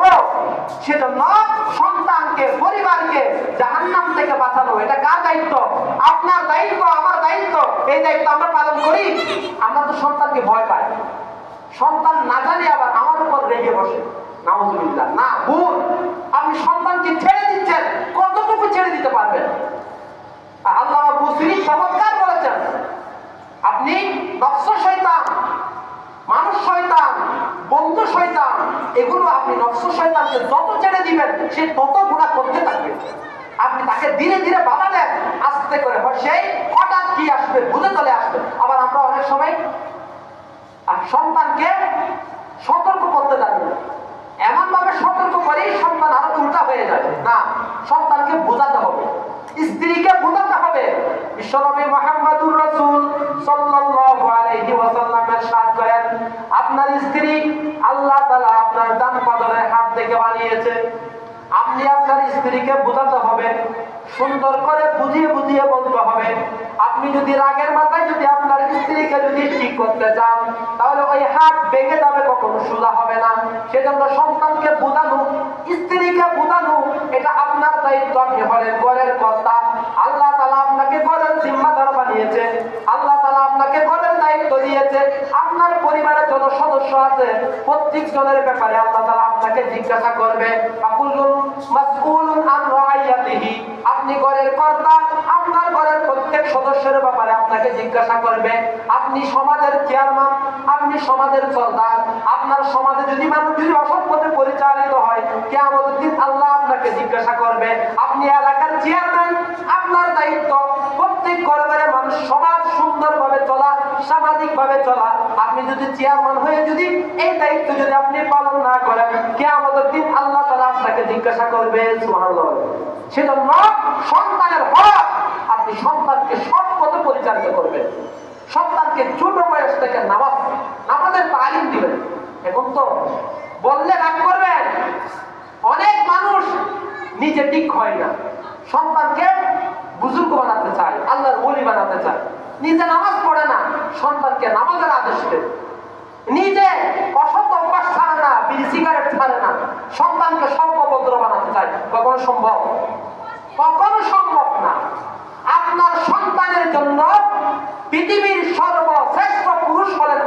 পারবো। সেজন্য সন্তানকে, পরিবারকে জাহান্নাম থেকে বাঁচানো এটা কার দায়িত্ব? আপনার দায়িত্ব, আমার দায়িত্ব। এই দায়িত্ব আমরা পালন করি। আমরা তো সন্তানকে ভয় পাই, সন্তান না জানি আবার আমার উপর রেগে বসে, নাউজুবিল্লাহ। না, ভুল। আপনি সন্তানকে ছেড়ে দিচ্ছেন, কতটুকু ছেড়ে দিতে পারবেন? আল্লাহ বুসরি চমৎকার বলেছেন, আপনি নফস শয়তান, মানুষ শয়তান, বন্ধু শয়তান, এগুলো আপনি নফস শয়তানকে যত ছেড়ে দিবেন সে তত গুনাহ করতে থাকবে। আপনি তাকে ধীরে ধীরে বাধা দেন, আস্তে করে, সেই হঠাৎ কি আসবে বুঝে চলে আসবে। আবার আমরা অনেক সময় সন্তানকে সতর্ক করতে জানি, এমন ভাবে সতর্ক করি সন্তান আরো উল্টা হয়ে যাবে। না, সন্তানকে বোঝাতে হবে, স্ত্রীকে বোঝাতে হবে। বিশ্বনবী মুহাম্মদুর রাসূল সাল্লাল্লাহু আলাইহি ওয়াসাল্লাম ইরশাদ করেন, আপনার স্ত্রী আল্লাহ তাআলা আপনার ডান পাদরের হাত থেকে বানিয়েছে। আপনি আপনার স্ত্রীকে বোঝাতে হবে, সুন্দর করে বুঝিয়ে বুঝিয়ে বলতে হবে। আপনি যদি রাগের মাথায় যদি আপনার স্ত্রীকে যদি ঠিক করতে চান, তাহলে ওই হাত ভেঙে যাবে, কখনো সোজা হবে না। সেজন্য সন্তানকে বোঝানো, স্ত্রীকে বোঝানো, এটা আপনার দায়িত্ব। আপনি হলেন ঘরের কর্তা, আল্লাহ তাআলা আপনাকে ঘরের জিম্মাদার বানিয়েছে, আল্লাহ তাআলা আপনাকে ঘরের দায়িত্ব দিয়েছে। আপনার পরিবারের যত সদস্য আছে প্রত্যেক জনের ব্যাপারে আল্লাহ তাআলা আপনাকে জিজ্ঞাসা করবে। আকুল্লুন মাসউলুন আন রাইয়াতিহি, আপনি ঘরের কর্তা, আপনার ঘরের প্রত্যেক সদস্যের ব্যাপারে আপনাকে জিজ্ঞাসা করবে। আপনি সমাজের চেয়ারম্যান, আপনি সমাজের সরদার, আপনার সমাজে যদি মানুষ যদি অসৎ পথে পরিচালিত হয়, কিয়ামতের দিন আল্লাহ আপনাকে জিজ্ঞাসা করবে। আপনি এলাকার চেয়ারম্যান, আপনার দায়িত্ব প্রত্যেক ঘরে ঘরে মানুষ সমাজ সুন্দরভাবে চলা, সামাজিক ভাবে চলা। আপনি যদি চেয়ারম্যান হয়ে যদি এই দায়িত্ব যদি আপনি পালন না করেন, কিয়ামতের দিন আল্লাহ তাআলা আপনাকে জিজ্ঞাসা করবে। সুবহানাল্লাহ। সেজন্য সন্তানের হক, আপনি সন্তানকে সৎ পথে পরিচালিত করবেন। সন্তানকে ছোট বয়স থেকে নামাজের তালিম দিবেন। এখন তো বললে রাগ করবেন, অনেক মানুষ নিজে ঠিক হয় না, সন্তানকে বুজুর্গ বানাতে চায়, আল্লাহর ওলি বানাতে চায়, নিজে নামাজ পড়ে না, সন্তানকে নামাজের আদেশ দেয়, নিজে অসৎ অভ্যাস ছাড়ে না, বিড়ি সিগারেট ছাড়ে না, সন্তানকে সর্বভদ্র বানাতে চায়। কখনো সম্ভব? কখনো সম্ভব না। আপনার সন্তানের জন্য পৃথিবীর সর্বশ্রেষ্ঠ পুরুষ হলেন